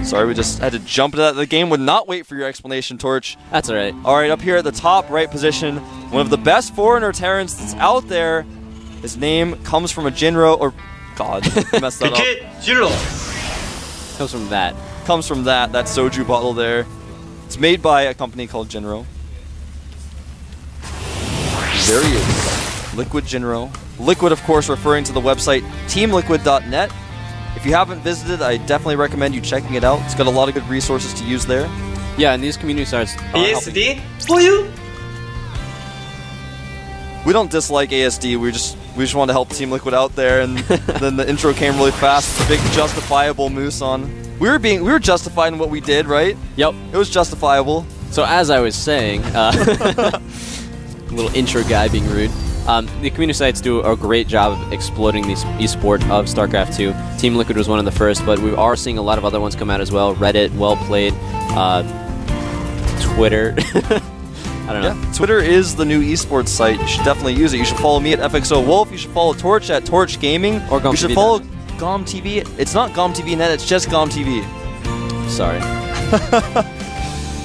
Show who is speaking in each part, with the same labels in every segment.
Speaker 1: Sorry, we just had to jump into that. The game would not wait for your explanation, Torch.
Speaker 2: That's all right.
Speaker 1: All right, up here at the top right position, one of the best foreigner Terrans that's out there. His name comes from a Jinro, or God, I messed that up.
Speaker 3: Jinro.
Speaker 2: Comes from that.
Speaker 1: Comes from that soju bottle there. It's made by a company called Jinro. There he is, Liquid Jinro. Liquid, of course, referring to the website teamliquid.net. If you haven't visited, I definitely recommend you checking it out. It's got a lot of good resources to use there.
Speaker 2: Yeah, and these community sites are
Speaker 3: ASD for you?
Speaker 1: We don't dislike ASD. We just want to help Team Liquid out there, and then the intro came really fast. The big justifiable moose on. We were justified in what we did, right?
Speaker 2: Yep.
Speaker 1: It was justifiable.
Speaker 2: So as I was saying, little intro guy being rude. The community sites do a great job of exploiting the esport of StarCraft 2. Team Liquid was one of the first, but we are seeing a lot of other ones come out as well. Reddit, well played. Twitter. I don't know.
Speaker 1: Yeah, Twitter is the new esports site. You should definitely use it. You should follow me at FXO Wolf. You should follow Torch at Torch Gaming.
Speaker 2: Or GOM
Speaker 1: You should
Speaker 2: TV
Speaker 1: follow GOM TV. It's not GOM TV Net. It's just GOM TV.
Speaker 2: Sorry.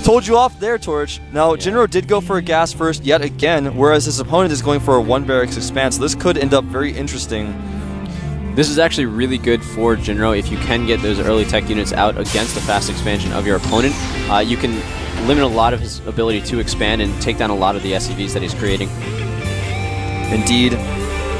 Speaker 1: Told you off there, Torch. Now, Jinro did go for a gas first yet again, whereas his opponent is going for a 1 barracks expand, so this could end up very interesting.
Speaker 2: This is actually really good for Jinro if you can get those early tech units out against the fast expansion of your opponent. You can limit a lot of his ability to expand and take down a lot of the SCVs that he's creating.
Speaker 1: Indeed.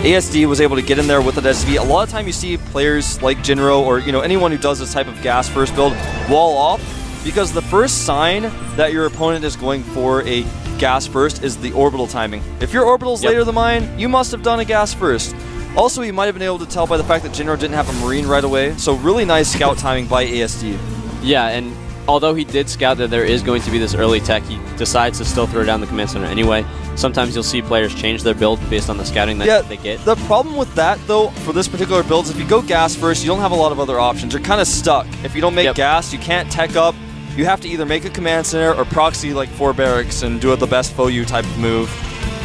Speaker 1: ASD was able to get in there with an SCV. A lot of time you see players like Jinro or anyone who does this type of gas first build wall off, because the first sign that your opponent is going for a gas first is the orbital timing. If your orbital's later than mine, you must have done a gas first. Also, you might have been able to tell by the fact that Jinro didn't have a Marine right away, so really nice scout timing by ASD.
Speaker 2: Yeah, and although he did scout that there is going to be this early tech, he decides to still throw down the command center anyway. Sometimes you'll see players change their build based on the scouting that they get.
Speaker 1: The problem with that, though, for this particular build is if you go gas first, you don't have a lot of other options. You're kind of stuck. If you don't make gas, you can't tech up. You have to either make a command center or proxy like 4 barracks and do it the best faux you type of move.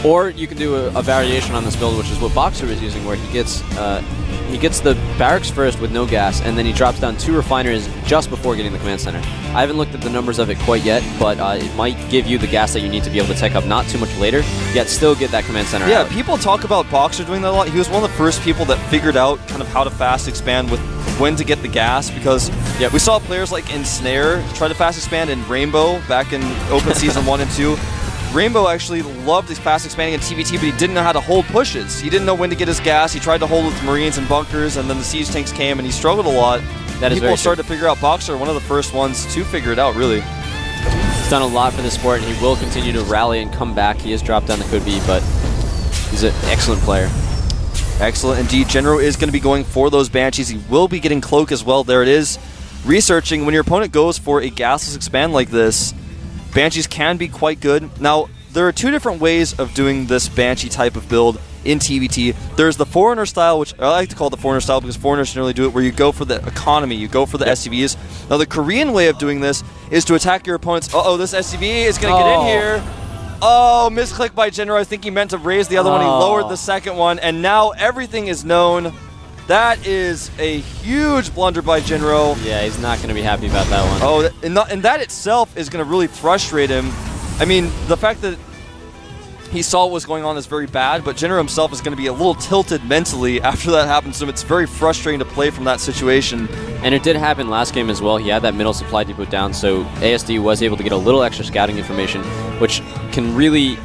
Speaker 2: Or you can do a variation on this build, which is what Boxer is using, where he gets the barracks first with no gas, and then he drops down 2 refineries just before getting the command center. I haven't looked at the numbers of it quite yet, but it might give you the gas that you need to be able to tech up not too much later, yet still get that command center out.
Speaker 1: People talk about Boxer doing that a lot. He was one of the first people that figured out kind of how to fast expand with when to get the gas, because we saw players like Ensnare try to fast expand in Rainbow back in Open Season 1 and 2. Rainbow actually loved his fast expanding in TVT, but he didn't know how to hold pushes. He didn't know when to get his gas. He tried to hold with Marines and bunkers, and then the siege tanks came, and he struggled a lot. People started to figure out Boxer, one of the first ones to figure it out, really.
Speaker 2: He's done a lot for the sport, and he will continue to rally and come back. He has dropped down the could be, but he's an excellent player.
Speaker 1: Excellent indeed. Jinro is going to be going for those Banshees. He will be getting Cloak as well. There it is. Researching, when your opponent goes for a gasless expand like this, Banshees can be quite good. Now, there are 2 different ways of doing this Banshee type of build in TVT. There's the Foreigner style, which I like to call the Foreigner style because foreigners generally do it, where you go for the economy, you go for the SCVs. Now, the Korean way of doing this is to attack your opponent's... Uh-oh, this SCV is going to get in here. Oh, misclick by Jinro. I think he meant to raise the other one. He lowered the second one, and now everything is known. That is a huge blunder by Jinro.
Speaker 2: Yeah, he's not going to be happy about that one.
Speaker 1: Oh, and that itself is going to really frustrate him. I mean, the fact that he saw what was going on is very bad, but Jinro himself is going to be a little tilted mentally after that happens to him. It's very frustrating to play from that situation.
Speaker 2: And it did happen last game as well. He had that middle supply depot down, so ASD was able to get a little extra scouting information, which can really...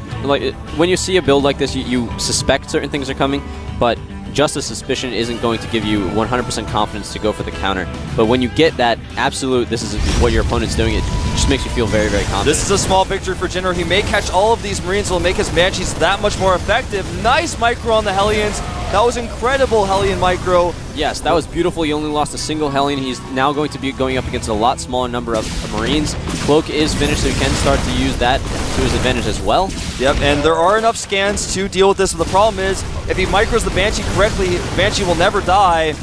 Speaker 2: when you see a build like this, you suspect certain things are coming, but just a suspicion isn't going to give you 100% confidence to go for the counter. But when you get that absolute, this is what your opponent's doing, it just makes you feel very, very confident.
Speaker 1: This is a small victory for Jinro. He may catch all of these Marines, will make his Banshees that much more effective. Nice micro on the Hellions. That was incredible, Hellion micro.
Speaker 2: Yes, that was beautiful. He only lost a single Hellion. He's now going to be going up against a lot smaller number of Marines. Cloak is finished, so he can start to use that to his advantage as well.
Speaker 1: Yep, and there are enough scans to deal with this. But the problem is, if he micros the Banshee correctly, Banshee will never die.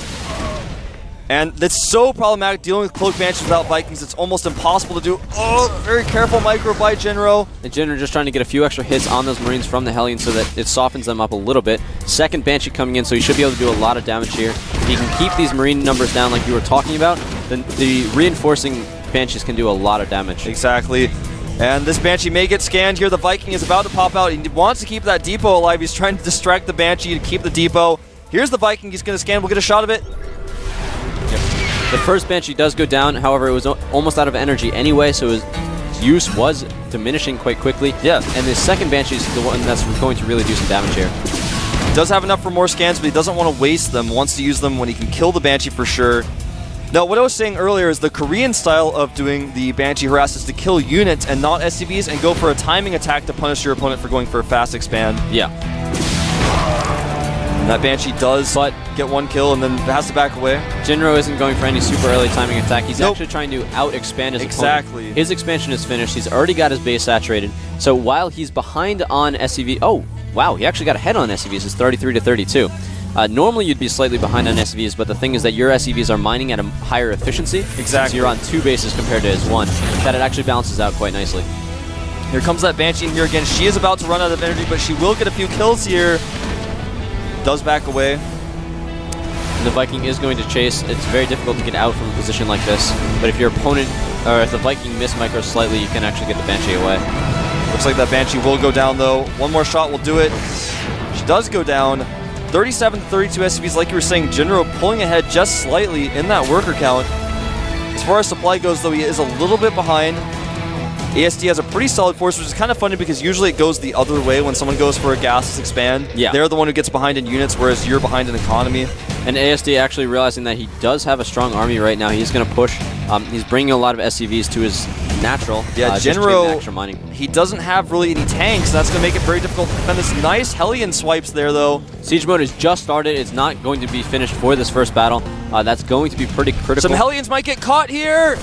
Speaker 1: And it's so problematic dealing with Cloak Banshees without Vikings. It's almost impossible to do. Oh, very careful micro by Jinro.
Speaker 2: And Jinro just trying to get a few extra hits on those Marines from the Hellions so that it softens them up a little bit. Second Banshee coming in, so he should be able to do a lot of damage here. If he can keep these Marine numbers down like you were talking about, then the reinforcing Banshees can do a lot of damage.
Speaker 1: Exactly. And this Banshee may get scanned here. The Viking is about to pop out. He wants to keep that depot alive. He's trying to distract the Banshee to keep the depot. Here's the Viking. He's going to scan. We'll get a shot of it.
Speaker 2: The first Banshee does go down, however, it was almost out of energy anyway, so his use was diminishing quite quickly.
Speaker 1: Yeah.
Speaker 2: And the second Banshee is the one that's going to really do some damage here.
Speaker 1: He does have enough for more scans, but he doesn't want to waste them. Wants to use them when he can kill the Banshee for sure. Now, what I was saying earlier is the Korean style of doing the Banshee harass is to kill units and not SCVs and go for a timing attack to punish your opponent for going for a fast expand.
Speaker 2: Yeah.
Speaker 1: And that Banshee does get one kill and then has to back away.
Speaker 2: Jinro isn't going for any super early timing attack. He's actually trying to out-expand his opponent. His expansion is finished. He's already got his base saturated. So while he's behind on SCV... Oh, wow, he actually got ahead on SCVs. It's 33 to 32. Normally you'd be slightly behind on SCVs, but the thing is that your SCVs are mining at a higher efficiency.
Speaker 1: Exactly.
Speaker 2: So you're on 2 bases compared to his 1. That it actually balances out quite nicely.
Speaker 1: Here comes that Banshee in here again. She is about to run out of energy, but she will get a few kills here. Does back away.
Speaker 2: And the Viking is going to chase. It's very difficult to get out from a position like this, but if your opponent, or if the Viking miss micros slightly, you can actually get the Banshee away.
Speaker 1: Looks like that Banshee will go down though. One more shot will do it. She does go down. 37 to 32 SCVs, like you were saying. Jinro pulling ahead just slightly in that worker count. As far as supply goes though, he is a little bit behind. ASD has a pretty solid force, which is kind of funny because usually it goes the other way when someone goes for a gasless expand.
Speaker 2: Yeah.
Speaker 1: They're the one who gets behind in units, whereas you're behind in economy.
Speaker 2: And ASD actually realizing that he does have a strong army right now. He's going to push. He's bringing a lot of SCVs to his natural.
Speaker 1: Yeah, Jinro, he doesn't have really any tanks. That's going to make it very difficult to defend this. Nice Hellion swipes there, though.
Speaker 2: Siege mode has just started. It's not going to be finished for this first battle. That's going to be pretty critical.
Speaker 1: Some Hellions might get caught here.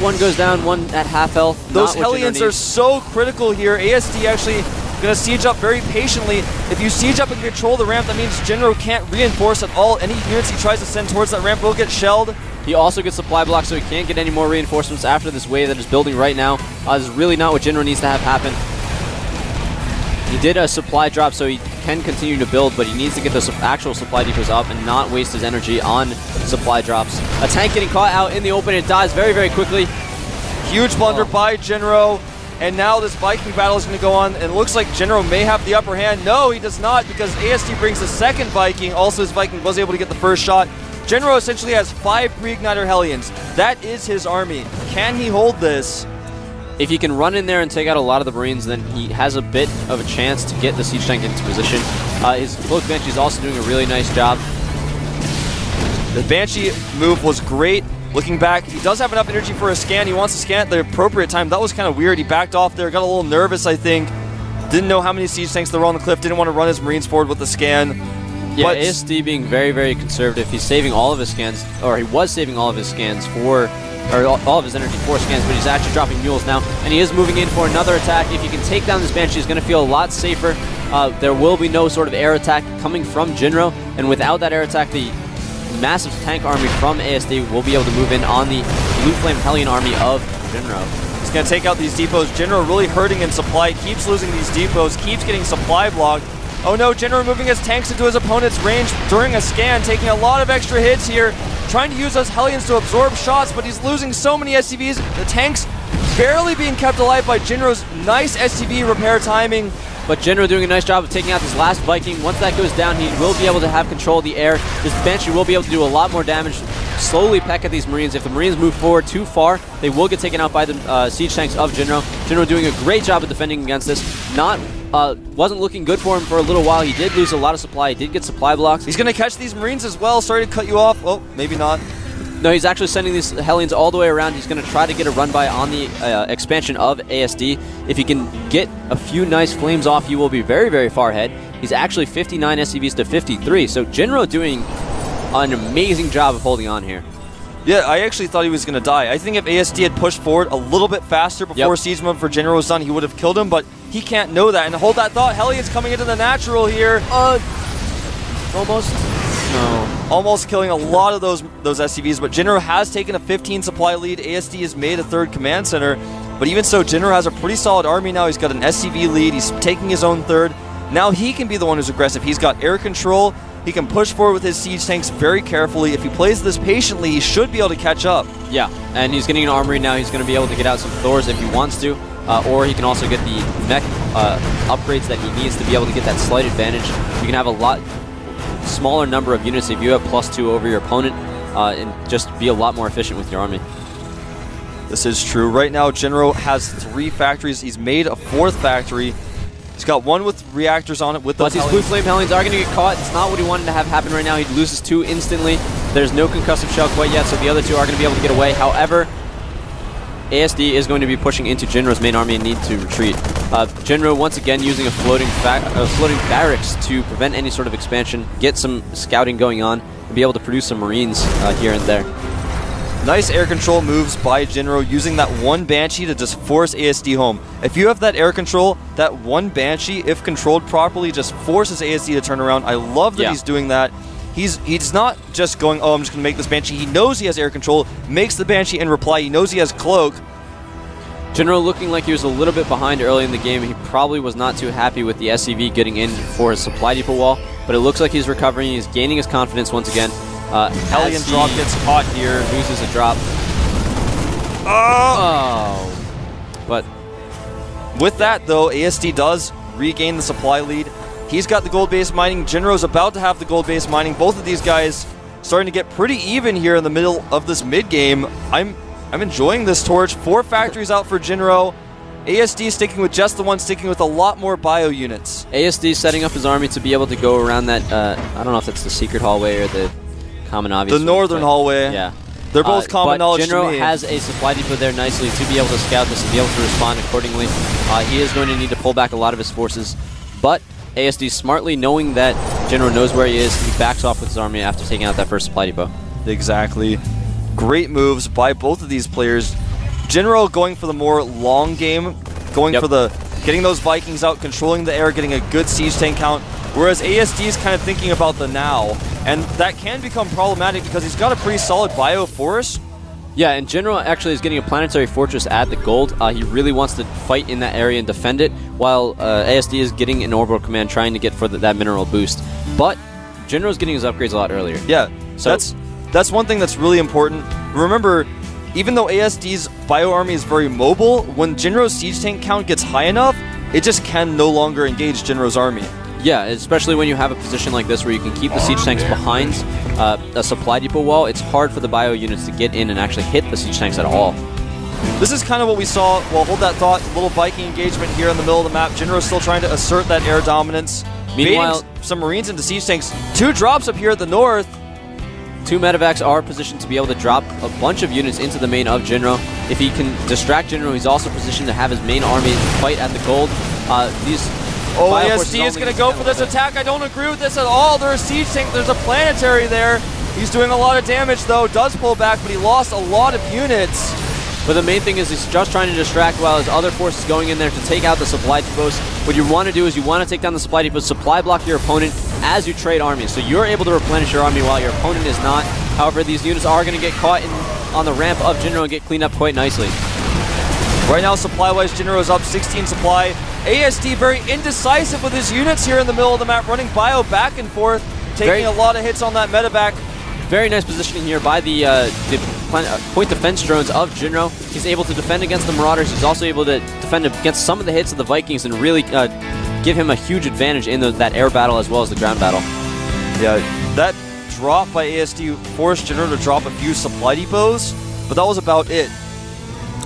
Speaker 2: One goes down, one at half health.
Speaker 1: Those Hellions are so critical here. ASD actually going to siege up very patiently. If you siege up and control the ramp, that means Jinro can't reinforce at all. Any units he tries to send towards that ramp will get shelled.
Speaker 2: He also gets supply blocks, so he can't get any more reinforcements after this wave that is building right now. This is really not what Jinro needs to have happen. He did a supply drop, so he can continue to build, but he needs to get the actual supply depots up and not waste his energy on supply drops. A tank getting caught out in the open. It dies very, very quickly.
Speaker 1: Huge blunder by Jinro. And now this Viking battle is going to go on, and it looks like Jinro may have the upper hand. No, he does not, because ASD brings the second Viking. Also, his Viking was able to get the first shot. Jinro essentially has 5 pre-igniter Hellions. That is his army. Can he hold this?
Speaker 2: If he can run in there and take out a lot of the Marines, then he has a bit of a chance to get the siege tank into position. His Cloak Banshee is also doing a really nice job.
Speaker 1: The Banshee move was great. Looking back, he does have enough energy for a scan. He wants to scan at the appropriate time. That was kind of weird. He backed off there, got a little nervous, I think. Didn't know how many siege tanks there were on the cliff. Didn't want to run his Marines forward with the scan.
Speaker 2: Yeah, but ASD being very, very conservative. He's saving all of his scans, or he was saving all of his scans for, or all of his energy for scans, but he's actually dropping mules now, and he is moving in for another attack. If he can take down this Banshee, he's going to feel a lot safer. There will be no sort of air attack coming from Jinro, and without that air attack, the massive tank army from ASD will be able to move in on the Blue Flame Hellion army of Jinro.
Speaker 1: He's going to take out these depots. Jinro really hurting in supply, keeps losing these depots, keeps getting supply blocked. Oh no, Jinro moving his tanks into his opponent's range during a scan, taking a lot of extra hits here, trying to use those Hellions to absorb shots, but he's losing so many SCVs. The tanks barely being kept alive by Jinro's nice SCV repair timing.
Speaker 2: But Jinro doing a nice job of taking out this last Viking. Once that goes down, he will be able to have control of the air. This Banshee will be able to do a lot more damage, slowly peck at these Marines. If the Marines move forward too far, they will get taken out by the siege tanks of Jinro. Jinro doing a great job of defending against this. Wasn't looking good for him for a little while. He did lose a lot of supply. He did get supply blocks.
Speaker 1: He's going to catch these Marines as well. Sorry to cut you off. Oh, maybe not.
Speaker 2: No, he's actually sending these Hellions all the way around. He's going to try to get a run by on the expansion of ASD. If he can get a few nice flames off, he will be very, very far ahead. He's actually 59 SCVs to 53. So Jinro doing an amazing job of holding on here.
Speaker 1: Yeah, I actually thought he was going to die. I think if ASD had pushed forward a little bit faster before siege mode for Jinro was done, he would have killed him, but he can't know that. And hold that thought, Hellions coming into the natural here.
Speaker 2: Almost. No.
Speaker 1: almost killing a lot of those SCVs, but Jinro has taken a 15 supply lead. ASD has made a third command center, but even so, Jinro has a pretty solid army now. He's got an SCV lead. He's taking his own third. Now he can be the one who's aggressive. He's got air control. He can push forward with his siege tanks very carefully. If he plays this patiently, he should be able to catch up.
Speaker 2: Yeah, and he's getting an armory now. He's going to be able to get out some Thors if he wants to, or he can also get the mech upgrades that he needs to be able to get that slight advantage. You can have a lot smaller number of units if you have +2 over your opponent, and just be a lot more efficient with your army.
Speaker 1: This is true. Right now, Jinro has 3 factories. He's made a 4th factory. He's got 1 with reactors on it with those.
Speaker 2: But these blue flame Hellions are going to get caught. It's not what he wanted to have happen right now. He loses 2 instantly. There's no concussive shell quite yet, so the other 2 are going to be able to get away. However, ASD is going to be pushing into Jinro's main army and need to retreat. Jinro once again using a floating barracks to prevent any sort of expansion, get some scouting going on, and be able to produce some Marines here and there.
Speaker 1: Nice air control moves by Jinro, using that 1 Banshee to just force ASD home. If you have that air control, that 1 Banshee, if controlled properly, just forces ASD to turn around. I love that he's doing that. He's not just going, oh, I'm just going to make this Banshee. He knows he has air control, makes the Banshee in reply. He knows he has cloak.
Speaker 2: Jinro looking like he was a little bit behind early in the game. He probably was not too happy with the SCV getting in for his supply depot wall, but it looks like he's recovering. He's gaining his confidence once again.
Speaker 1: Hellion drop gets caught here.
Speaker 2: Loses a drop.
Speaker 1: Oh!
Speaker 2: But
Speaker 1: with that, though, ASD does regain the supply lead. He's got the gold-based mining. Jinro's about to have the gold-based mining. Both of these guys starting to get pretty even here in the middle of this mid-game. I'm enjoying this torch. 4 factories out for Jinro. ASD sticking with just the 1, sticking with a lot more bio units.
Speaker 2: ASD setting up his army to be able to go around that, I don't know if that's the secret hallway or the common obvious.
Speaker 1: The northern hallway.
Speaker 2: Yeah.
Speaker 1: They're both common knowledge
Speaker 2: Jinro
Speaker 1: to me.
Speaker 2: has a supply depot there nicely to be able to scout this and be able to respond accordingly. He is going to need to pull back a lot of his forces, but ASD smartly knowing that Jinro knows where he is, he backs off with his army after taking out that first supply depot.
Speaker 1: Exactly. Great moves by both of these players. Jinro going for the more long game, going for the getting those Vikings out, controlling the air, getting a good siege tank count, whereas ASD is kind of thinking about the now. And that can become problematic because he's got a pretty solid bio forest.
Speaker 2: Yeah, and Jinro actually is getting a planetary fortress at the gold. He really wants to fight in that area and defend it, while ASD is getting an orbital command trying to get for that mineral boost. But Jinro's getting his upgrades a lot earlier.
Speaker 1: Yeah, so that's one thing that's really important. Remember, even though ASD's bio army is very mobile, when Jinro's siege tank count gets high enough, it just can no longer engage Jinro's army.
Speaker 2: Yeah, especially when you have a position like this where you can keep the siege tanks behind a supply depot wall. It's hard for the bio units to get in and actually hit the siege tanks at all.
Speaker 1: This is kind of what we saw. Well, hold that thought. A little Viking engagement here in the middle of the map. Jinro's still trying to assert that air dominance.
Speaker 2: Meanwhile,
Speaker 1: some Marines into siege tanks. 2 drops up here at the north.
Speaker 2: 2 medevacs are positioned to be able to drop a bunch of units into the main of Jinro. If he can distract Jinro, he's also positioned to have his main army fight at the gold.
Speaker 1: ASD is going to go for this attack. I don't agree with this at all. There's a siege tank. There's a planetary there. He's doing a lot of damage, though. Does pull back, but he lost a lot of units.
Speaker 2: But the main thing is he's just trying to distract while his other force is going in there to take out the supply depots. What you want to do is you want to take down the supply depots, supply block your opponent as you trade armies. So you're able to replenish your army while your opponent is not. However, these units are going to get caught on the ramp of Jinro and get cleaned up quite nicely.
Speaker 1: Right now, supply-wise, Jinro is up 16 supply. ASD very indecisive with his units here in the middle of the map, running bio back and forth, taking a lot of hits on that medevac.
Speaker 2: Very nice positioning here by the point defense drones of Jinro. He's able to defend against the Marauders. He's also able to defend against some of the hits of the Vikings and really give him a huge advantage in that air battle as well as the ground battle.
Speaker 1: Yeah, that drop by ASD forced Jinro to drop a few supply depots, but that was about it.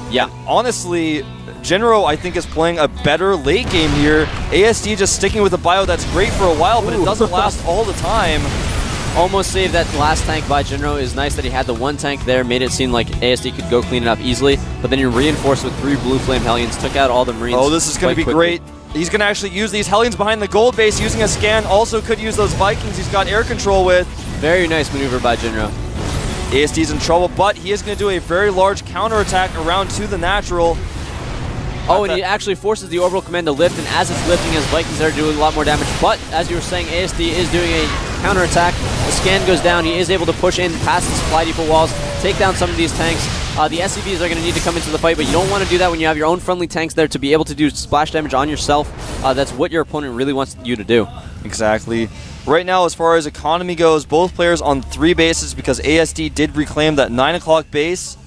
Speaker 2: Yeah.
Speaker 1: Honestly, Jinro, I think, is playing a better late game here. ASD just sticking with the bio that's great for a while, but it doesn't last all the time.
Speaker 2: Almost saved that last tank by Jinro. Is nice that he had the 1 tank there, made it seem like ASD could go clean it up easily, but then he reinforced with 3 blue flame Hellions, took out all the Marines.
Speaker 1: Oh, this is going to be great. He's going to actually use these Hellions behind the gold base, using a scan. Also could use those Vikings he's got air control with.
Speaker 2: Very nice maneuver by Jinro.
Speaker 1: ASD's in trouble, but he is going to do a very large counterattack around to the natural.
Speaker 2: Oh, and he actually forces the orbital command to lift, and as it's lifting, his Vikings are doing a lot more damage. But, as you were saying, ASD is doing a counterattack. The scan goes down. He is able to push in past the supply depot walls, take down some of these tanks. The SCVs are going to need to come into the fight, but you don't want to do that when you have your own friendly tanks there to be able to do splash damage on yourself. That's what your opponent really wants you to do.
Speaker 1: Exactly. Right now, as far as economy goes, both players on 3 bases because ASD did reclaim that 9 o'clock base.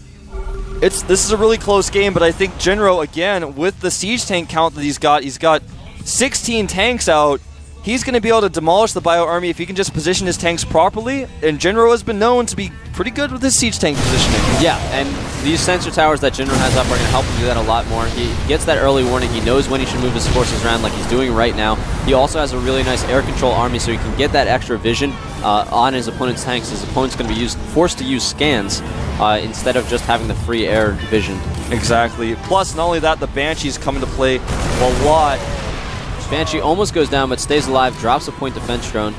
Speaker 1: This is a really close game, but I think Jinro, again, with the siege tank count that he's got 16 tanks out. He's going to be able to demolish the Bio Army if he can just position his tanks properly, and Jinro has been known to be pretty good with his siege tank positioning.
Speaker 2: Yeah, and these sensor towers that Jinro has up are going to help him do that a lot more. He gets that early warning. He knows when he should move his forces around like he's doing right now. He also has a really nice air control army, so he can get that extra vision on his opponent's tanks. His opponent's going to be forced to use scans instead of just having the free air vision.
Speaker 1: Exactly. Plus, not only that, the Banshees come into play a lot.
Speaker 2: Banshee almost goes down, but stays alive, drops a point defense drone.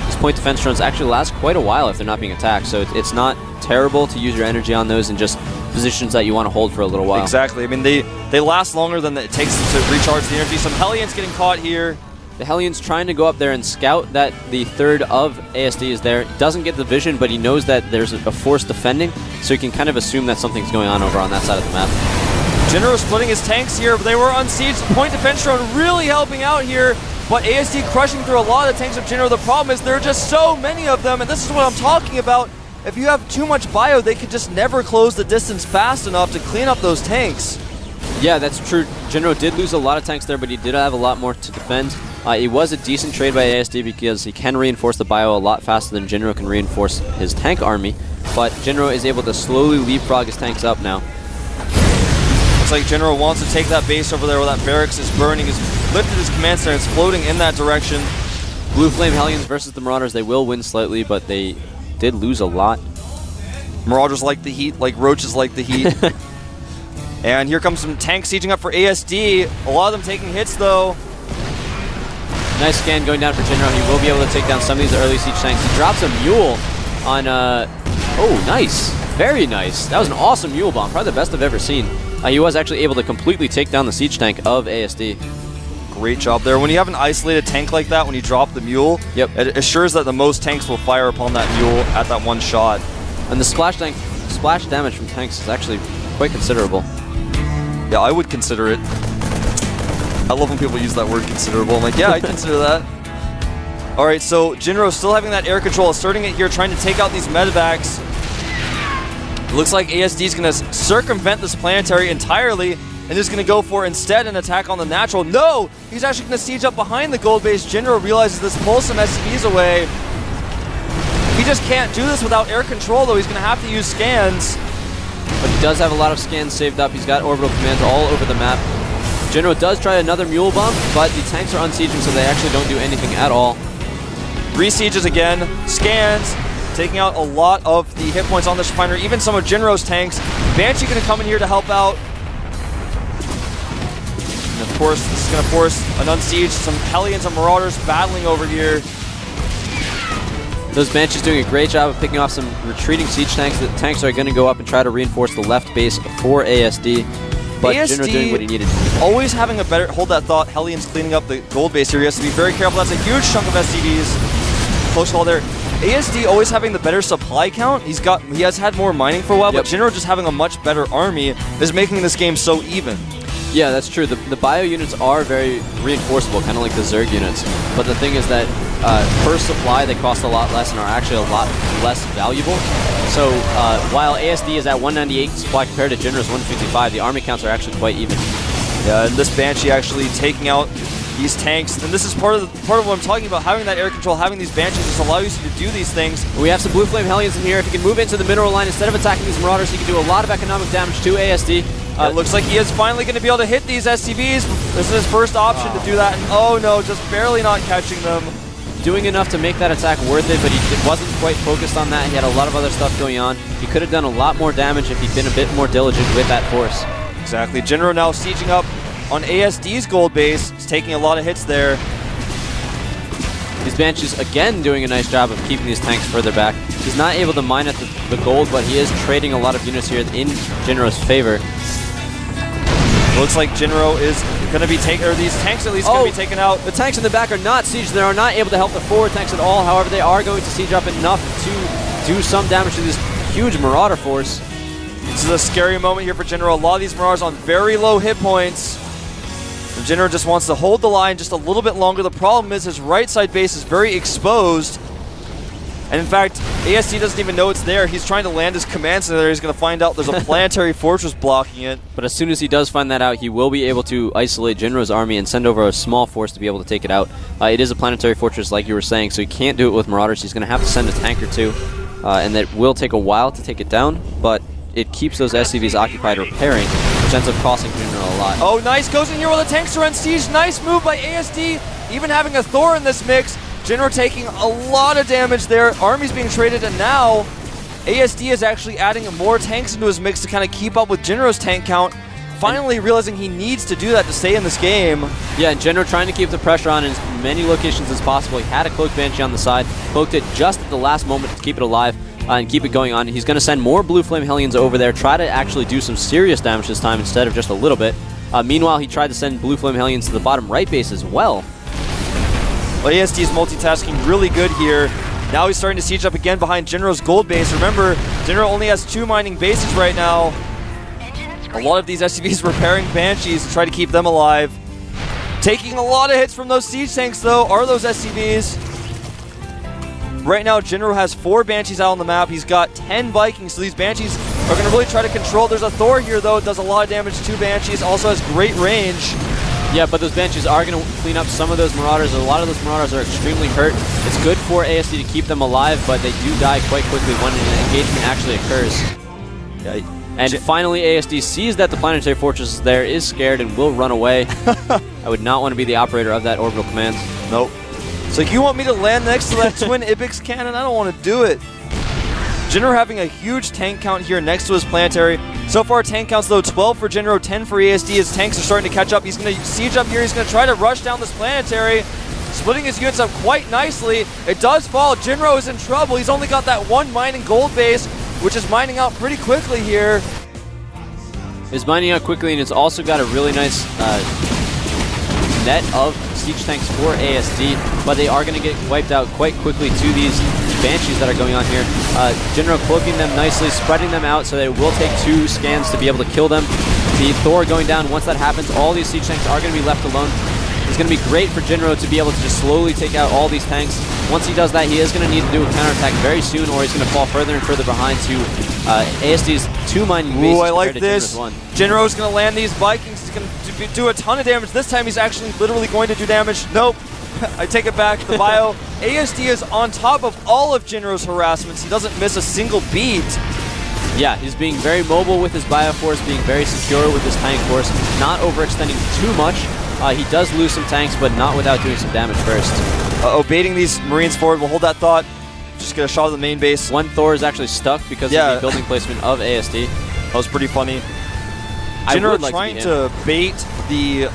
Speaker 2: These point defense drones actually last quite a while if they're not being attacked, so it's not terrible to use your energy on those in just positions that you want to hold for a little while.
Speaker 1: Exactly. I mean, they last longer than it takes to recharge the energy. Some Hellions getting caught here.
Speaker 2: The Hellions trying to go up there and scout that the third of ASD is there. He doesn't get the vision, but he knows that there's a force defending, so he can kind of assume that something's going on over on that side of the map.
Speaker 1: Jinro splitting his tanks here, but they were on siege. Point defense drone really helping out here, but ASD crushing through a lot of the tanks of Jinro. The problem is there are just so many of them, and this is what I'm talking about. If you have too much bio, they could just never close the distance fast enough to clean up those tanks.
Speaker 2: Yeah, that's true. Jinro did lose a lot of tanks there, but he did have a lot more to defend. It was a decent trade by ASD because he can reinforce the bio a lot faster than Jinro can reinforce his tank army, but Jinro is able to slowly leapfrog his tanks up now.
Speaker 1: Looks like Jinro wants to take that base over there where that barracks is burning. He's lifted his command center. It's floating in that direction.
Speaker 2: Blue Flame Hellions versus the Marauders. They will win slightly, but they did lose a lot.
Speaker 1: Marauders like the heat, like roaches like the heat. And here comes some tanks sieging up for ASD. A lot of them taking hits, though.
Speaker 2: Nice scan going down for Jinro. He will be able to take down some of these early siege tanks. He drops a mule on... oh, nice. Very nice. That was an awesome mule bomb. Probably the best I've ever seen. He was actually able to completely take down the siege tank of ASD.
Speaker 1: Great job there. When you have an isolated tank like that, when you drop the mule, it assures that the most tanks will fire upon that mule at that one shot.
Speaker 2: And the splash damage from tanks is actually quite considerable.
Speaker 1: Yeah, I would consider it. I love when people use that word considerable. I'm like, yeah, I'd consider that. All right, so Jinro still having that air control, asserting it here, trying to take out these medevacs. Looks like ASD is going to circumvent this planetary entirely and is going to go for, instead, an attack on the natural. No! He's actually going to siege up behind the gold base. Jinro realizes this, pulls some SCVs away. He just can't do this without air control, though. He's going to have to use scans.
Speaker 2: But he does have a lot of scans saved up. He's got orbital commands all over the map. Jinro does try another mule bomb, but the tanks are unsieging, so they actually don't do anything at all.
Speaker 1: Resieges again, scans, taking out a lot of the hit points on this refinery, even some of Jinro's tanks. Banshee going to come in here to help out. And of course, this is going to force an unsiege. Some Hellions and Marauders battling over here.
Speaker 2: Those Banshees doing a great job of picking off some retreating siege tanks. The tanks are going to go up and try to reinforce the left base for ASD. But ASD Jinro doing what he needed.
Speaker 1: Always having a better, hold that thought, Hellions cleaning up the gold base here. He has to be very careful. That's a huge chunk of SCVs. Close call there. ASD always having the better supply count. He has had more mining for a while, but Jinro just having a much better army is making this game so even.
Speaker 2: Yeah, that's true. The bio units are very reinforceable, kind of like the Zerg units. But the thing is that per supply, they cost a lot less and are actually a lot less valuable. So while ASD is at 198 supply compared to Jinro's 155, the army counts are actually quite even.
Speaker 1: Yeah, and this Banshee actually taking out these tanks, and this is part of what I'm talking about, having that air control, having these Banshees just allows you to do these things.
Speaker 2: We have some Blue Flame Hellions in here. If he can move into the mineral line instead of attacking these Marauders, he can do a lot of economic damage to ASD.
Speaker 1: It looks like he is finally going to be able to hit these SCVs. This is his first option to do that, and oh no, just barely not catching them.
Speaker 2: Doing enough to make that attack worth it, but he wasn't quite focused on that. He had a lot of other stuff going on. He could have done a lot more damage if he'd been a bit more diligent with that force.
Speaker 1: Exactly. Jinro now sieging up on ASD's gold base. He's taking a lot of hits there.
Speaker 2: These Banshees, again, doing a nice job of keeping these tanks further back. He's not able to mine at the gold, but he is trading a lot of units here in Jinro's favor.
Speaker 1: Looks like Jinro is going to be taken, or these tanks at least going to be taken out.
Speaker 2: The tanks in the back are not sieged. They are not able to help the forward tanks at all. However, they are going to siege up enough to do some damage to this huge Marauder force.
Speaker 1: This is a scary moment here for Jinro. A lot of these Marauders on very low hit points. And Jinro just wants to hold the line just a little bit longer. The problem is his right side base is very exposed. And in fact, ASD doesn't even know it's there. He's trying to land his command center there. He's going to find out there's a planetary fortress blocking it.
Speaker 2: But as soon as he does find that out, he will be able to isolate Jinro's army and send over a small force to be able to take it out. It is a planetary fortress, like you were saying, so he can't do it with Marauders. He's going to have to send a tank or two, and that will take a while to take it down, but it keeps those SCVs occupied repairing, which ends up costing Jinro a lot.
Speaker 1: Oh, nice. Goes in here with a tank surrender siege. Nice move by ASD. Even having a Thor in this mix. Jinro taking a lot of damage there. Army's being traded, and now ASD is actually adding more tanks into his mix to kind of keep up with Jinro's tank count. Finally realizing he needs to do that to stay in this game.
Speaker 2: Yeah, and Jinro trying to keep the pressure on in as many locations as possible. He had a Cloaked Banshee on the side, cloaked it just at the last moment to keep it alive and keep it going on. He's going to send more Blue Flame Hellions over there, try to actually do some serious damage this time instead of just a little bit. Meanwhile, he tried to send Blue Flame Hellions to the bottom right base as well.
Speaker 1: Well, ASD is multitasking really good here. Now he's starting to siege up again behind Jinro's gold base. Remember, Jinro only has 2 mining bases right now. A lot of these SCVs repairing Banshees to try to keep them alive. Taking a lot of hits from those siege tanks, though, are those SCVs. Right now, Jinro has 4 Banshees out on the map. He's got 10 Vikings, so these Banshees are going to really try to control. There's a Thor here, though. It does a lot of damage to Banshees. Also has great range.
Speaker 2: Yeah, but those Banshees are going to clean up some of those Marauders. A lot of those Marauders are extremely hurt. It's good for ASD to keep them alive, but they do die quite quickly when an engagement actually occurs.
Speaker 1: Yeah.
Speaker 2: And finally, ASD sees that the planetary fortress is there, is scared, and will run away. I would not want to be the operator of that orbital command.
Speaker 1: Nope. So you want me to land next to that twin Ibix cannon? I don't want to do it. Jinro having a huge tank count here next to his planetary. So far, tank counts, though, 12 for Jinro, 10 for ASD. His tanks are starting to catch up. He's going to siege up here. He's going to try to rush down this planetary, splitting his units up quite nicely. It does fall. Jinro is in trouble. He's only got that 1 mining gold base, which is mining out pretty quickly here.
Speaker 2: It's mining out quickly, and it's also got a really nice net of siege tanks for ASD, but they are going to get wiped out quite quickly to these Banshees that are going on here. Jinro cloaking them nicely, spreading them out so that it will take 2 scans to be able to kill them. The Thor going down, once that happens, all these siege tanks are going to be left alone. It's going to be great for Jinro to be able to just slowly take out all these tanks. Once he does that, he is going to need to do a counterattack very soon, or he's going to fall further and further behind to ASD's 2 mining bases.
Speaker 1: Ooh, I like this.
Speaker 2: Jinro's
Speaker 1: Jinro's going to land these Vikings. He's going to do a ton of damage. This time he's actually literally going to do damage. Nope. I take it back. The bio. ASD is on top of all of Jinro's harassments. He doesn't miss a single beat.
Speaker 2: Yeah, he's being very mobile with his bio force, being very secure with his tank force, not overextending too much. He does lose some tanks, but not without doing some damage first.
Speaker 1: Baiting these Marines forward. We'll hold that thought. Just get a shot of the main base.
Speaker 2: One Thor is actually stuck because of the building placement of ASD.
Speaker 1: That was pretty funny. Jinro trying to bait the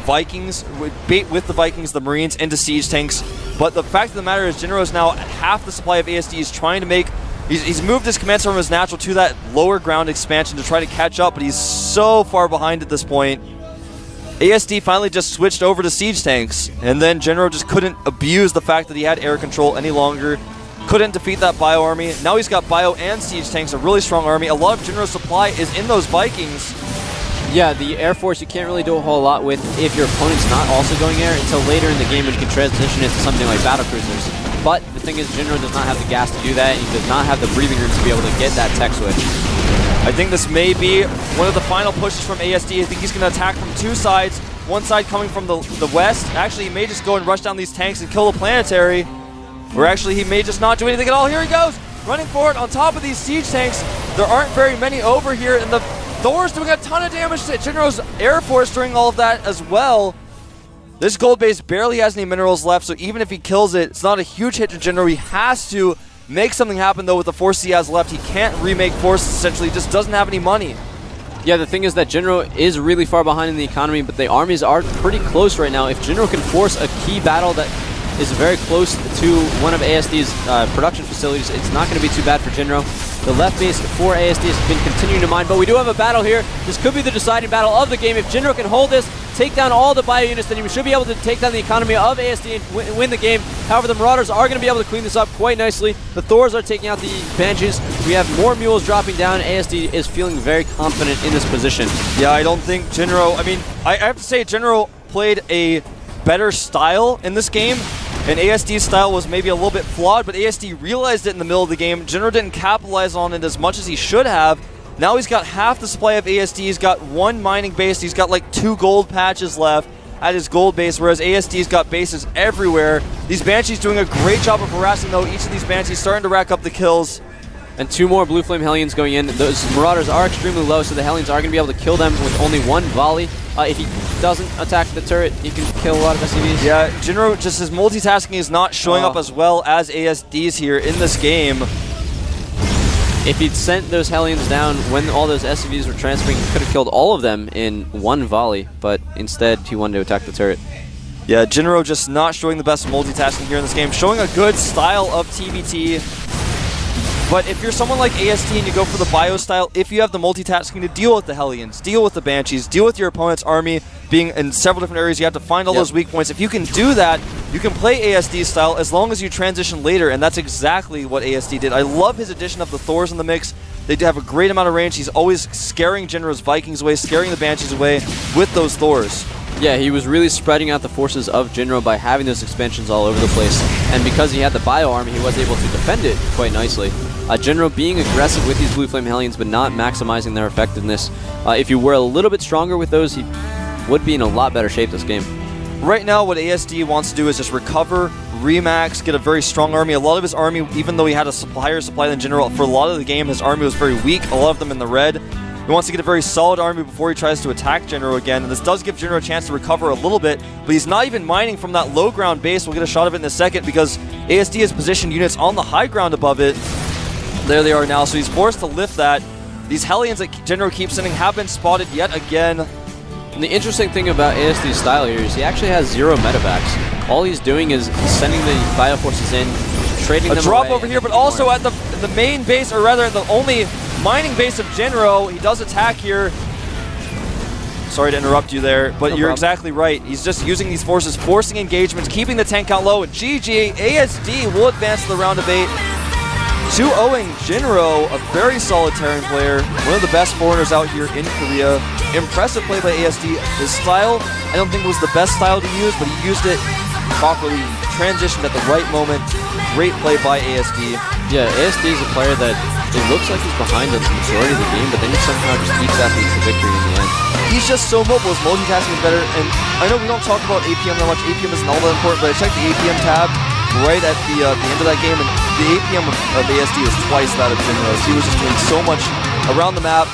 Speaker 1: Vikings, bait with the Vikings, the Marines into siege tanks. But the fact of the matter is Jinro is now at half the supply of ASD. He's trying to make... He's moved his command center from his natural to that lower ground expansion to try to catch up, but he's so far behind at this point. ASD finally just switched over to siege tanks, and then Jinro just couldn't abuse the fact that he had air control any longer. Couldn't defeat that bio army. Now he's got bio and siege tanks, a really strong army. A lot of Jinro's supply is in those Vikings.
Speaker 2: Yeah, the Air Force you can't really do a whole lot with if your opponent's not also going air until later in the game when you can transition it to something like battle cruisers. But the thing is, Jinro does not have the gas to do that, and he does not have the breathing room to be able to get that tech switch.
Speaker 1: I think this may be one of the final pushes from ASD. I think he's going to attack from 2 sides. One side coming from the west. Actually, he may just go and rush down these tanks and kill the planetary. Or actually, he may just not do anything at all. Here he goes, running forward on top of these siege tanks. There aren't very many over here, and the Thor's doing a ton of damage to Jinro's Air Force during all of that as well. This gold base barely has any minerals left, so even if he kills it, it's not a huge hit to Jinro. He has to make something happen, though, with the forces he has left. He can't remake forces, essentially. He just doesn't have any money.
Speaker 2: Yeah, the thing is that Jinro is really far behind in the economy, but the armies are pretty close right now. If Jinro can force a key battle that is very close to one of ASD's production facilities, it's not going to be too bad for Jinro. The left base for ASD has been continuing to mine, but we do have a battle here. This could be the deciding battle of the game. If Jinro can hold this, take down all the bio units, then he should be able to take down the economy of ASD and win the game. However, the Marauders are going to be able to clean this up quite nicely. The Thors are taking out the Banshees. We have more Mules dropping down. ASD is feeling very confident in this position.
Speaker 1: Yeah, I don't think Jinro, I mean, I have to say Jinro played a better style in this game. And ASD's style was maybe a little bit flawed, but ASD realized it in the middle of the game. Jinro didn't capitalize on it as much as he should have. Now he's got half the supply of ASD. He's got one mining base. He's got like 2 gold patches left at his gold base, whereas ASD's got bases everywhere. These Banshees doing a great job of harassing, though. Each of these Banshees starting to rack up the kills.
Speaker 2: And 2 more Blue Flame Hellions going in. Those Marauders are extremely low, so the Hellions are going to be able to kill them with only 1 volley. If he doesn't attack the turret, he can kill a lot of SCVs.
Speaker 1: Yeah, Jinro, just his multitasking is not showing up as well as ASD's here in this game.
Speaker 2: If he'd sent those Hellions down when all those SCVs were transferring, he could have killed all of them in 1 volley, but instead he wanted to attack the turret.
Speaker 1: Yeah, Jinro just not showing the best multitasking here in this game, showing a good style of TVT. But if you're someone like ASD and you go for the bio style, if you have the multitasking to deal with the Hellions, deal with the Banshees, deal with your opponent's army being in several different areas, you have to find all those weak points. If you can do that, you can play ASD style as long as you transition later, and that's exactly what ASD did. I love his addition of the Thors in the mix. They do have a great amount of range. He's always scaring Jinro's Vikings away, scaring the Banshees away with those Thors.
Speaker 2: Yeah, he was really spreading out the forces of Jinro by having those expansions all over the place. And because he had the bio army, he was able to defend it quite nicely. Jinro being aggressive with these Blue Flame Hellions, but not maximizing their effectiveness. If you were a little bit stronger with those, he would be in a lot better shape this game.
Speaker 1: Right now, what ASD wants to do is just recover, remax, get a very strong army. A lot of his army, even though he had a higher supply than Jinro, for a lot of the game, his army was very weak, a lot of them in the red. He wants to get a very solid army before he tries to attack Jinro again, and this does give Jinro a chance to recover a little bit, but he's not even mining from that low ground base. We'll get a shot of it in a second because ASD has positioned units on the high ground above it. There they are now, so he's forced to lift that. These Hellions that Jinro keeps sending have been spotted yet again.
Speaker 2: And the interesting thing about ASD's style here is he actually has 0 medevacs. All he's doing is sending the bio forces in, trading them away.
Speaker 1: A drop over here, but also at the main base, or rather the only mining base of Jinro. He does attack here. Sorry to interrupt you there, but you're exactly right. He's just using these forces, forcing engagements, keeping the tank count low, and GG, ASD will advance to the round of 8. 2-0ing Jinro, a very solid Terran player, one of the best foreigners out here in Korea. Impressive play by ASD. His style, I don't think was the best style to use, but he used it properly, transitioned at the right moment. Great play by ASD.
Speaker 2: Yeah, ASD is a player that it looks like he's behind the majority of the game, but then he somehow just ekes out the victory in the end.
Speaker 1: He's just so mobile. His multitasking is better, and I know we don't talk about APM that much. APM isn't all that important, but I checked the APM tab right at the end of that game, and the APM of ASD was twice that of Jinro's. He was just doing so much around the map.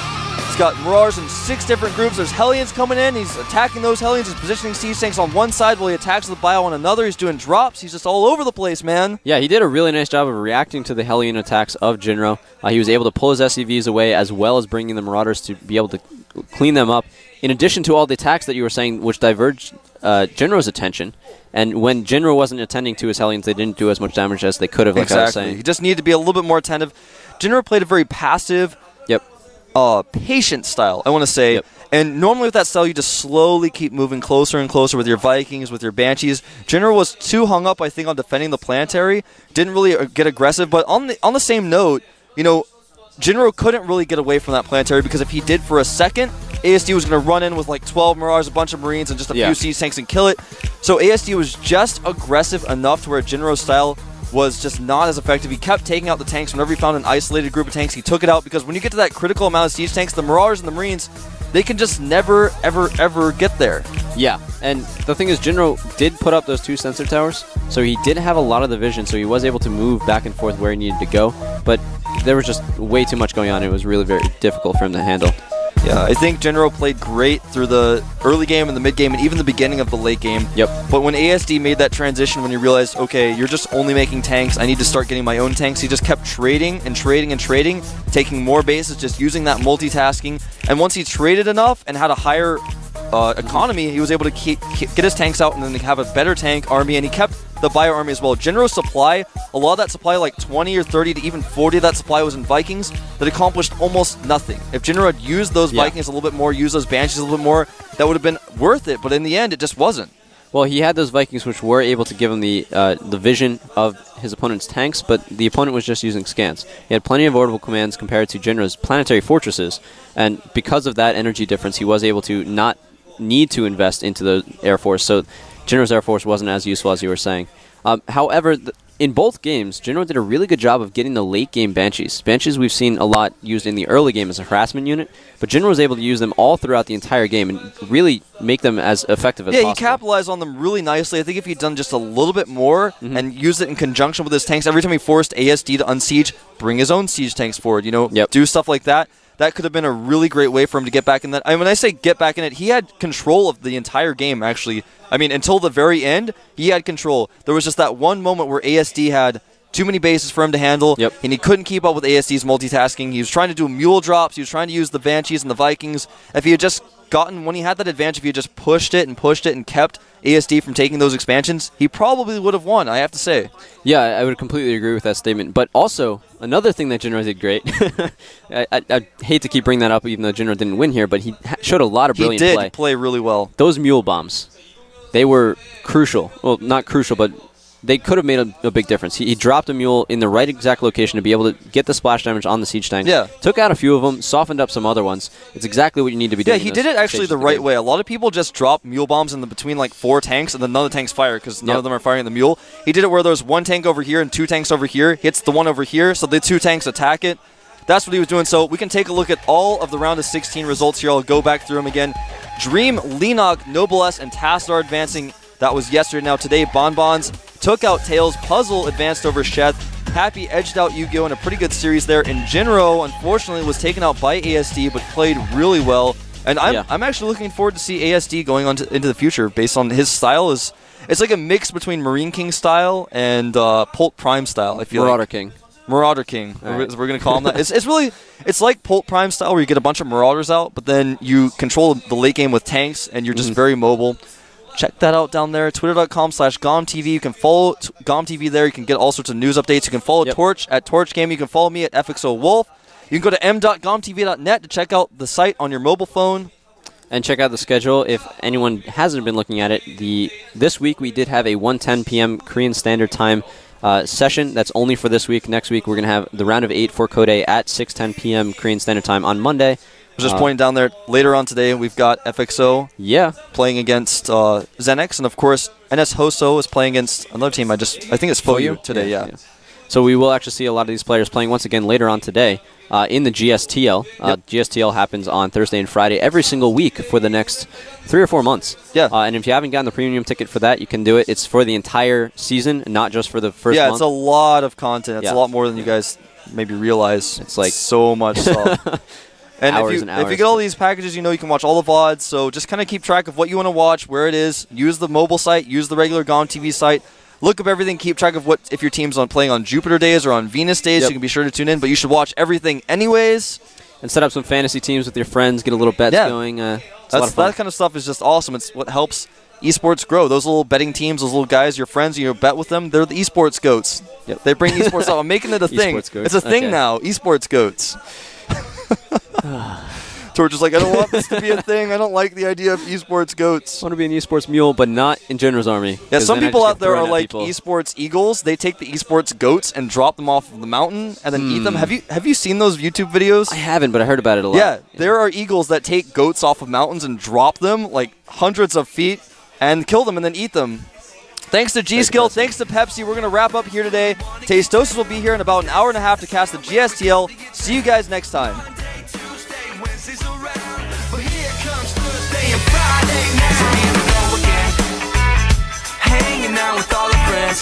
Speaker 1: He's got Marauders in 6 different groups. There's Hellions coming in. He's attacking those Hellions. He's positioning siege tanks on one side while he attacks the bio on another. He's doing drops. He's just all over the place, man.
Speaker 2: Yeah, he did a really nice job of reacting to the Hellion attacks of Jinro. He was able to pull his SCVs away as well as bringing the Marauders to be able to clean them up. In addition to all the attacks that you were saying, which diverged Jinro's attention. And when Jinro wasn't attending to his Hellions, they didn't do as much damage as they could have, like I was saying.
Speaker 1: He just needed to be a little bit more attentive. Jinro played a very passive, patient style, I want to say. And normally with that style, you just slowly keep moving closer and closer with your Vikings, with your Banshees. Jinro was too hung up, I think, on defending the planetary. Didn't really get aggressive. But on the same note, you know, Jinro couldn't really get away from that planetary because if he did for a second, ASD was going to run in with like 12 Marauders, a bunch of Marines, and just a few siege tanks and kill it. So ASD was just aggressive enough to where Jinro's style was just not as effective. He kept taking out the tanks. Whenever he found an isolated group of tanks, he took it out because when you get to that critical amount of siege tanks, the Marauders and the Marines, they can just never, ever, ever get there.
Speaker 2: Yeah, and the thing is, Jinro did put up those 2 sensor towers, so he did have a lot of the vision, so he was able to move back and forth where he needed to go, but there was just way too much going on. It was really very difficult for him to handle.
Speaker 1: Yeah, I think Jinro played great through the early game and the mid game and even the beginning of the late game. But when ASD made that transition, when he realized, okay, you're just only making tanks, I need to start getting my own tanks, he just kept trading and trading and trading, taking more bases, just using that multitasking. And once he traded enough and had a higher economy, he was able to get his tanks out and then have a better tank army, and he kept the bio army as well. Jinro's supply, a lot of that supply, like 20 or 30 to even 40 of that supply was in Vikings that accomplished almost nothing. If Jinro had used those Vikings a little bit more, used those Banshees a little bit more, that would have been worth it, but in the end, it just wasn't.
Speaker 2: Well, he had those Vikings which were able to give him the vision of his opponent's tanks, but the opponent was just using scans. He had plenty of orbital commands compared to Jinro's planetary fortresses, and because of that energy difference, he was able to not need to invest into the Air Force, so Jinro's Air Force wasn't as useful as you were saying. However, in both games, Jinro did a really good job of getting the late-game Banshees. Banshees we've seen a lot used in the early game as a harassment unit, but Jinro was able to use them all throughout the entire game and really make them as effective as possible.
Speaker 1: Yeah, he capitalized on them really nicely. I think if he'd done just a little bit more and used it in conjunction with his tanks, every time he forced ASD to unsiege, bring his own siege tanks forward, you know, do stuff like that. That could have been a really great way for him to get back in that. I mean, when I say get back in it, he had control of the entire game, actually. I mean, until the very end, he had control. There was just that one moment where ASD had too many bases for him to handle, and he couldn't keep up with ASD's multitasking. He was trying to do mule drops. He was trying to use the Banshees and the Vikings. If he had just gotten, when he had that advantage, if he had just pushed it and kept ASD from taking those expansions, he probably would have won, I have to say.
Speaker 2: Yeah, I would completely agree with that statement. But also, another thing that Jinro did great, I hate to keep bringing that up even though Jinro didn't win here, but he showed a lot of brilliant play.
Speaker 1: He did play really well.
Speaker 2: Those mule bombs, they were crucial. Well, not crucial, but they could have made a big difference. He dropped a mule in the right exact location to be able to get the splash damage on the siege tank.
Speaker 1: Yeah.
Speaker 2: Took out a few of them, softened up some other ones. It's exactly what you need to be doing.
Speaker 1: Yeah, he did it actually the right way. A lot of people just drop mule bombs in between like 4 tanks and then none of the tanks fire because none of them are firing the mule. He did it where there's 1 tank over here and 2 tanks over here. Hits the one over here, so the 2 tanks attack it. That's what he was doing. So we can take a look at all of the round of 16 results here. I'll go back through them again. Dream, Lenog, Noblesse, and Tassadar advancing. That was yesterday. Now today, Bonbons took out Tails. Puzzle advanced over Sheth. Happy edged out Yu-Gi-Oh! In a pretty good series there. And Jinro, unfortunately, was taken out by ASD, but played really well. And I'm actually looking forward to see ASD going on into the future based on his style. It's like a mix between Marine King style and Pult Prime style, I feel
Speaker 2: Marauder
Speaker 1: like.
Speaker 2: King.
Speaker 1: Marauder King. Right. We're going to call him that. It's like Pult Prime style where you get a bunch of Marauders out, but then you control the late game with tanks, and you're just very mobile. Check that out down there, twitter.com/GomTV. You can follow GomTV there. You can get all sorts of news updates. You can follow Torch at Torch Game. You can follow me at FXOWolf. You can go to m.gomtv.net to check out the site on your mobile phone.
Speaker 2: And check out the schedule. If anyone hasn't been looking at it, this week we did have a 1:10 p.m. Korean Standard Time session. That's only for this week. Next week we're going to have the round of 8 for Code A at 6:10 p.m. Korean Standard Time on Monday.
Speaker 1: I was just pointing down there. Later on today, we've got FXO playing against Zenex, and of course, NS Hoso is playing against another team. I think it's FOU today. Yeah.
Speaker 2: So we will actually see a lot of these players playing once again later on today in the GSTL. GSTL happens on Thursday and Friday every single week for the next 3 or 4 months.
Speaker 1: Yeah.
Speaker 2: And if you haven't gotten the premium ticket for that, you can do it. It's for the entire season, not just for the first month.
Speaker 1: Yeah, it's a lot of content. It's a lot more than you guys maybe realize. It's like so much stuff. And if you get all these packages, you know you can watch all the VODs, so just kind of keep track of what you want to watch, where it is. Use the mobile site, use the regular GomTV site. Look up everything, keep track of if your team's playing on Jupiter days or on Venus days, you can be sure to tune in, but you should watch everything anyways.
Speaker 2: And set up some fantasy teams with your friends, get a little bets going. That
Speaker 1: kind of stuff is just awesome. It's what helps esports grow. Those little betting teams, those little guys, your friends, you bet with them, they're the esports goats. They bring esports out. I'm making it a thing. It's a thing now, esports goats. Torch is like, I don't want this to be a thing. I don't like the idea of esports goats.
Speaker 2: I want to be an esports mule, but not in Jinro's army.
Speaker 1: Yeah, some people out there are like esports eagles. They take the esports goats and drop them off of the mountain and then eat them. Have you seen those YouTube videos?
Speaker 2: I haven't, but I heard about it a lot.
Speaker 1: Yeah, there are eagles that take goats off of mountains and drop them like hundreds of feet and kill them and then eat them. Thanks to G-Skill, thanks to Pepsi. We're going to wrap up here today. Tastosis will be here in about an hour and a half to cast the GSTL. See you guys next time. Hanging out with all the friends.